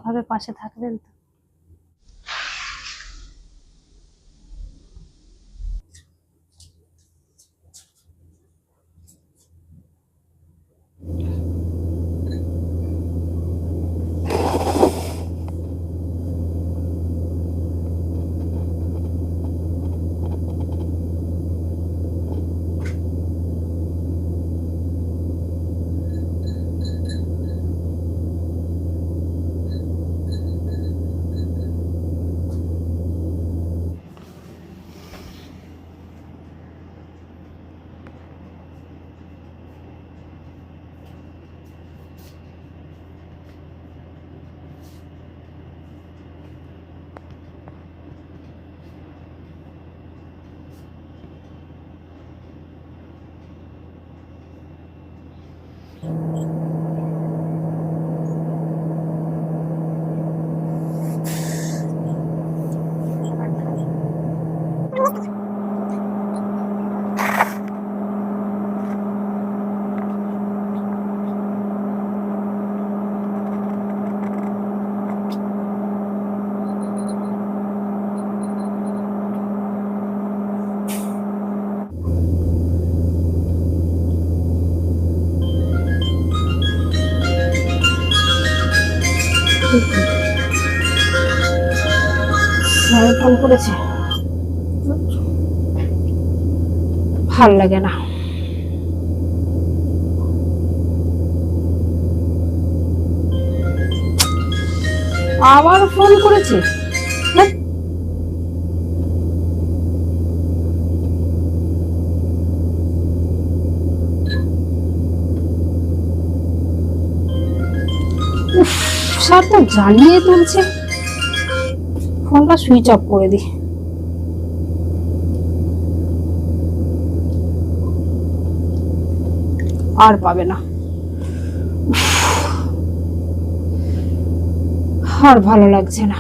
ভাবে পাশে থাকবেন তো? স্যার ফোন করেছে, ভাল লাগে না। আবার ফোন করেছে। হ্যাঁ, স্যার তো জ্বালিয়ে তুলছে। ফোনটা সুইচ অফ করে দি। আর পাবে না, আর ভালো লাগছে না।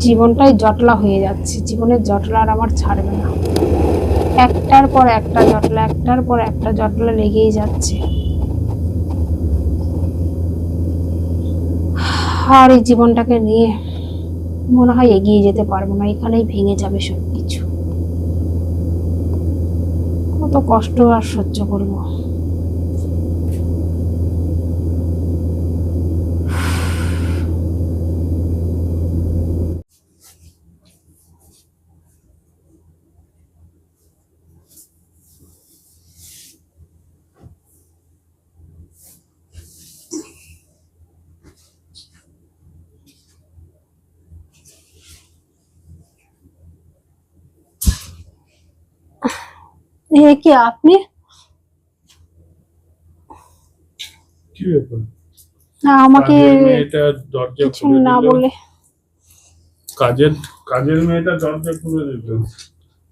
জীবনটাই জটলা হয়ে যাচ্ছে, জীবনের জটলা আর আমার ছাড়বে না। একটার পর একটা জটলা, একটার পর একটা জটলা লেগেই যাচ্ছে। আর এই জীবনটাকে নিয়ে মনে হয় এগিয়ে যেতে পারবো না, এখানেই ভেঙে যাবে সবকিছু। কত কষ্ট আর সহ্য করবো। কি আপনি? কি ব্যাপার? না, আমাকে মেয়েটা দরজা কিছু খুলে না দিল। বলে। কাজের মেয়েটা দরজা খুলে দিল,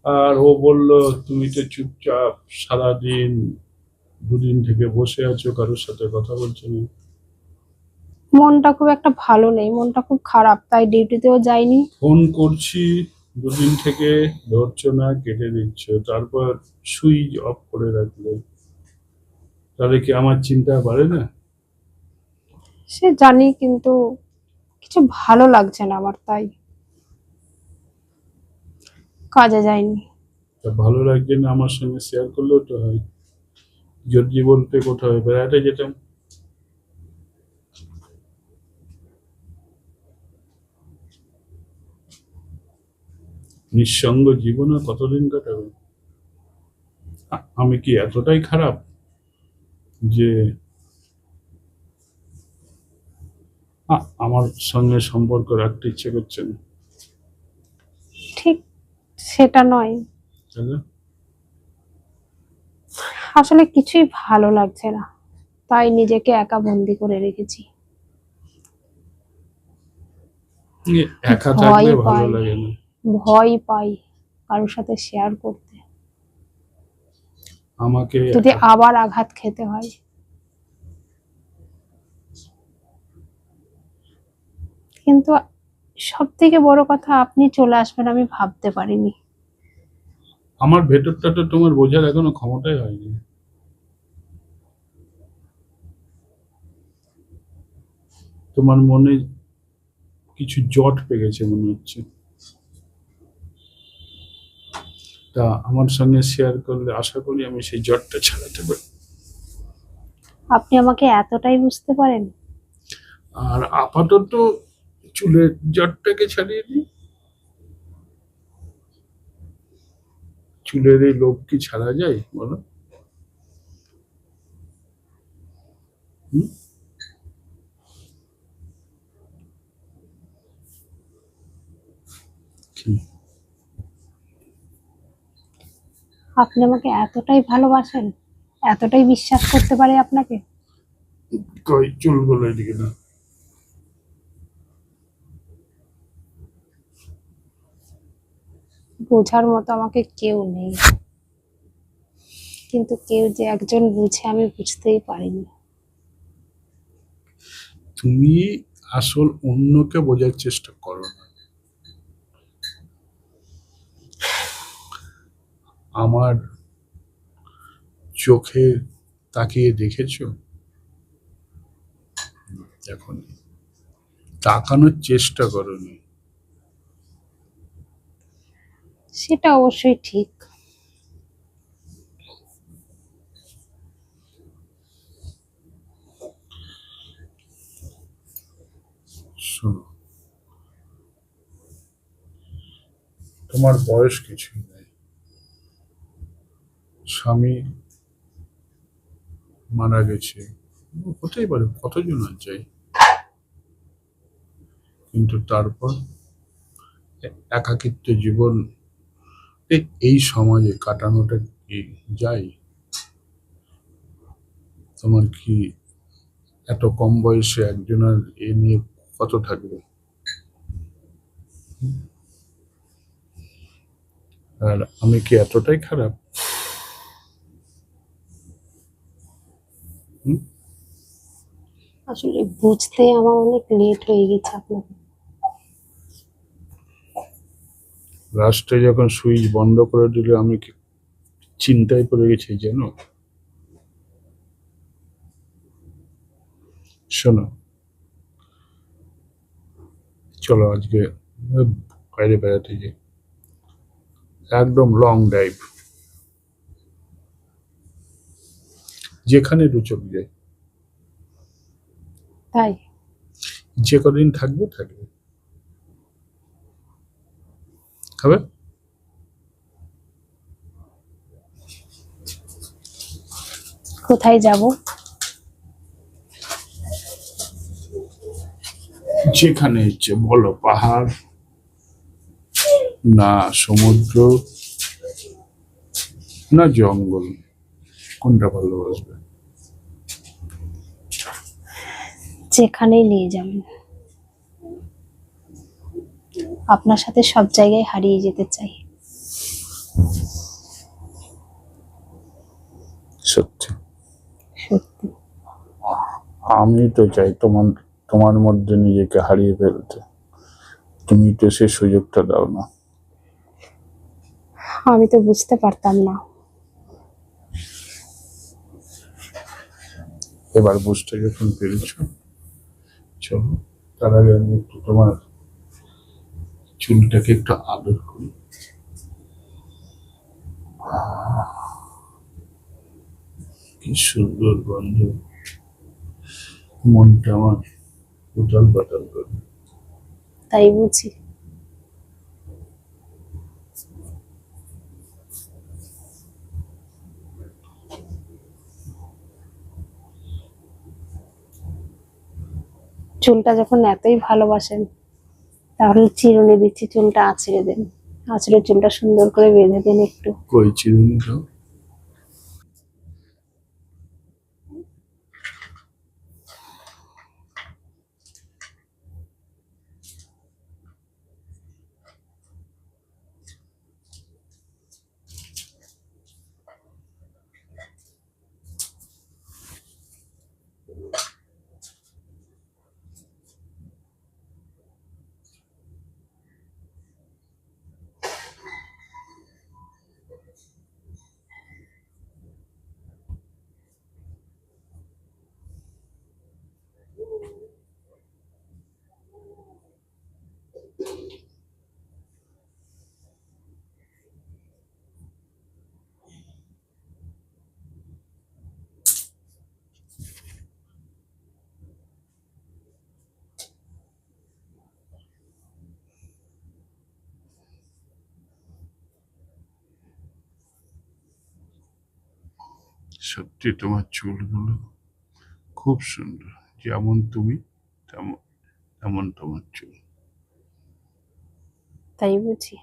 আর ও বলল তুমি তো চুপচাপ সারাদিন দুদিন থেকে বসে আছো, কারোর সাথে কথা বলছো না। মনটা খুব একটা ভালো নেই, মনটা খুব খারাপ, তাই ডিউটিতেও যাইনি। ফোন করছি দুদিন থেকে, ধরছো না, কেটে দিচ্ছ, তারপর সুইচ অফ করে রাখলে। তাহলে কি আমার চিন্তা বাড়ে না? সে জানি, কিন্তু কিছু ভালো লাগছে না আমার, তাই কাজে যাইনি। তা ভালো লাগছে না, আমার সঙ্গে শেয়ার করলেও তো হয়। যদি বলতে কোথাও বেড়াতে যেতাম। নিঃসঙ্গ জীবনে কতদিন কাটাবে? আমি কি এতটাই খারাপ যে আমার সঙ্গে সম্পর্ক রাখতে ইচ্ছে করছে না? ঠিক সেটা নয়, তাহলে আসলে কিছুই ভালো লাগছে না, তাই নিজেকে একা বন্দি করে রেখেছি। একা ভয় থাকলে ভালো পাই, লাগে না। ভয় পাই কারোর সাথে শেয়ার করতে, আমাকে যদি আবার আঘাত খেতে হয়। কিন্তু সব থেকে বড় কথা, আপনি চলে আসবেন আমি ভাবতে পারিনি। আমার ভেতরটা তো তোমার বোঝার এখনো ক্ষমতাই হয়নি। তোমার মনে কিছু জট পেকেছে মনে হচ্ছে, তা আমার সঙ্গে শেয়ার করলে আশা করি আমি সেই জটটা ছাড়াতে পারি। আপনি আমাকে এতটাই বুঝতে পারেন? আর আপাতত চুলের জটটাকে ছাড়িয়ে দিই। চুলের এই লোভ কি ছাড়া যায় বলো? হুম? কি? আপনি আমাকে এতটাই ভালোবাসেন, এতটাই বিশ্বাস করতে পারে আপনাকে? কই চুলগুলো এদিকে না। বোঝার মতো আমাকে কেউ নেই, কিন্তু কেউ যে একজন বুঝে আমি বুঝতেই পারিনি। তুমি আসল অন্যকে বোঝার চেষ্টা করো না। আমার চোখে তাকিয়ে দেখেছো? দেখোনি। তাকানোর চেষ্টা করোনি। সেটা অবশ্যই ঠিক। শোনো, তোমার বয়স কিছুই নেই। স্বামী মারা গেছে, হতেই পারে, কতজন আর যায়, কিন্তু তারপর একাকিত্ব জীবন এই সমাজে কাটানোটা কি যায়? তোমার কি এত কম বয়সে একজনের এ নিয়ে কত থাকবে? আর আমি কি এতটাই খারাপ? হুম? আসলে বুঝতে আমার অনেক লেট হয়ে গেছে আপনাকে। লাস্টে যখন সুইচ বন্ধ করে দিলে আমি কি চিন্তায় পড়ে গেছি জানো? শোনো, চলো আজকে বাইরে বেড়াতে যাই, একদম লং ড্রাইভ, যেখানে দু চোখ যায়। তাই? যে কদিন থাকবে থাকবে, খাবে? কোথায় যাব? যেখানে ইচ্ছে বলো, পাহাড় না সমুদ্র না জঙ্গল, কোনটা ভালোবাসবে? যেখানেই নিয়ে যাবেন। আপনার সাথে সব জায়গায় হারিয়ে যেতে চাই। সত্যি? সত্যি। আমি তো চাই তোমার তোমার মধ্যে নিজেকে হারিয়ে ফেলতে, তুমি তো সে সুযোগটা দাও না। আমি তো বুঝতে পারতাম না। এবার বুঝতে যখন পেরেছ, চলো তার আগে আমি একটু তোমার চুলটাকে একটু আদর করি। কি সুন্দর গন্ধ, মনটা আমার উতাল পাতাল করে। তাই বুঝি? চুলটা যখন এতই ভালোবাসেন, তাহলে চিরুনি দিচ্ছি, চুলটা আঁচড়ে দেন। আঁচড়ে চুলটা সুন্দর করে বেঁধে দেন একটু। কই চিরুনি দাও। সত্যি তোমার চুলগুলো খুব সুন্দর, যেমন তুমি তেমন তেমন তোমার চুল। তাই বুঝি?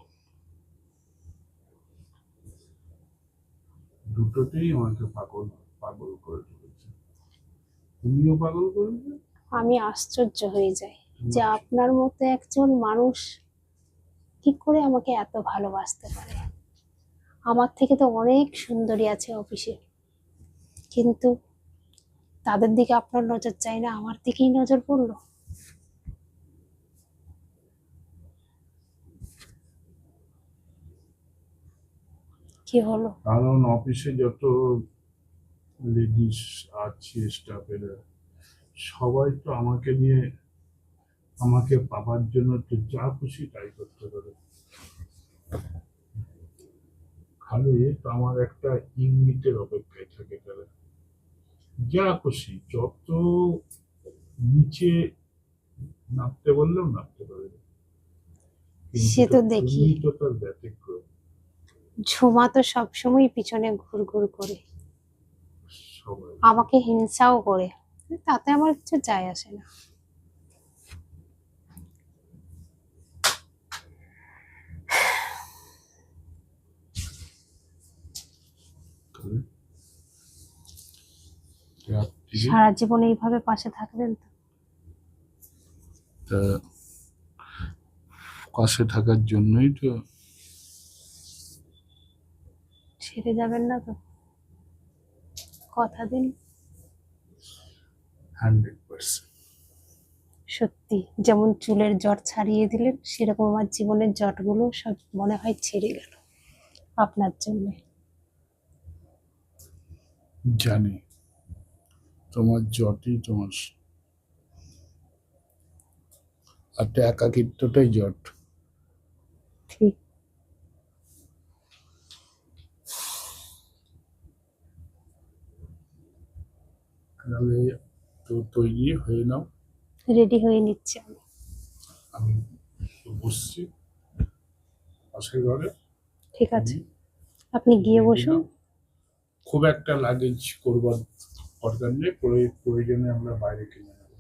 দুটোতেই আমাকে পাগল পাগল করে তুলেছে। তুমিও পাগল করেছে। আমি আশ্চর্য হয়ে যাই যে আপনার মতো একজন মানুষ কি করে আমাকে এত ভালোবাসতে পারে। আমার থেকে তো অনেক সুন্দরী আছে অফিসে, কিন্তু তাদের দিকে আপনার নজর চাই না, আমার দিকেই নজর পড়লো। কি হলো? কারণ অফিসে যত লেডিস আছে স্টাফেরা, সবাই তো আমাকে নিয়ে, আমাকে পাবার জন্য তো যা খুশি তাই করতে পারে। খালি তো আমার একটা ইঙ্গিতের অপেক্ষায় থাকে তারা, যা খুশি যত নিচে নামতে বললেও নামতে পারে। সে তো দেখি, তুমি তো তার ব্যতিক্রম। ঝুমা তো সবসময় পিছনে ঘুর ঘুর করে, সবাই আমাকে হিংসাও করে, তাতে আমার কিছু যায় আসে না। করে। রাত্রি সারা জীবন এইভাবে পাশে থাকবেন তো? তা পাশে থাকার জন্যই তো। ছেড়ে যাবেন না তো? কথা দিন। 100%। সত্যি, যেমন চুলের জট ছাড়িয়ে দিলেন, সেরকম আমার জীবনের জটগুলো সব মনে হয় ছেড়ে গেল আপনার জন্য। জানি তোমার জটই তোমার, আর তো একাকিত্বটাই জট। ঠিক। তাহলে তো তৈরি হয়ে নাও, রেডি হয়ে নিচ্ছে আমি। আমি তো বসছি পাশের ঘরে। ঠিক আছে, আপনি গিয়ে বসুন। খুব একটা লাগেজ করবার দরকার নেই, প্রয়োজনে আমরা বাইরে কিনে নেব।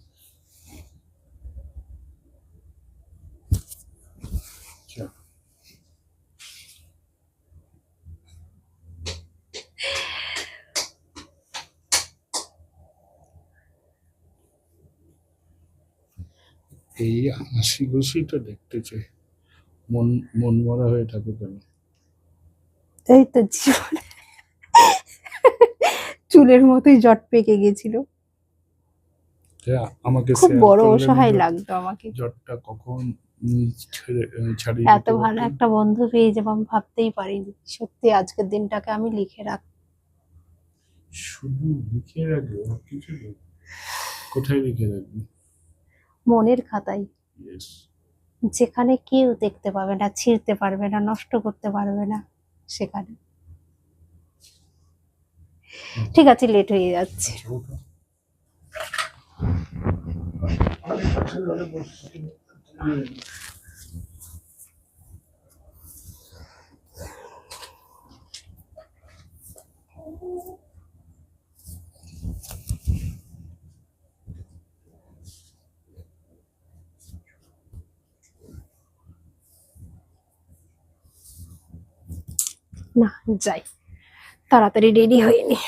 আচ্ছা, এই হাসি খুশিটা দেখতে চাই, মন মন মরা হয়ে থাকো কেন? এই তো জীবন চুলের মতোই জট পেকে গেছিল, আমাকে খুব শেয়ার বড় করলে অসহায় লাগতো আমাকে। জটটা কখন ছাড়িয়ে এত দিতে ভালো পারতাম। একটা বন্ধু পেয়ে যাবো আমি ভাবতেই পারিনি। সত্যি আজকের দিনটাকে আমি লিখে রাখ। শুধু লিখে রাখবে আর কিছু নেই। কোথায় লিখে রাখবি? মনের খাতায়, ইয়েস। যেখানে কেউ দেখতে পাবে না, ছিঁড়তে পারবে না, নষ্ট করতে পারবে না, সেখানে। ঠিক আছে, লেট হয়ে যাচ্ছে। আচ্ছা, ওঠো। না, যাই, তাড়াতাড়ি রেডি হয়ে নি।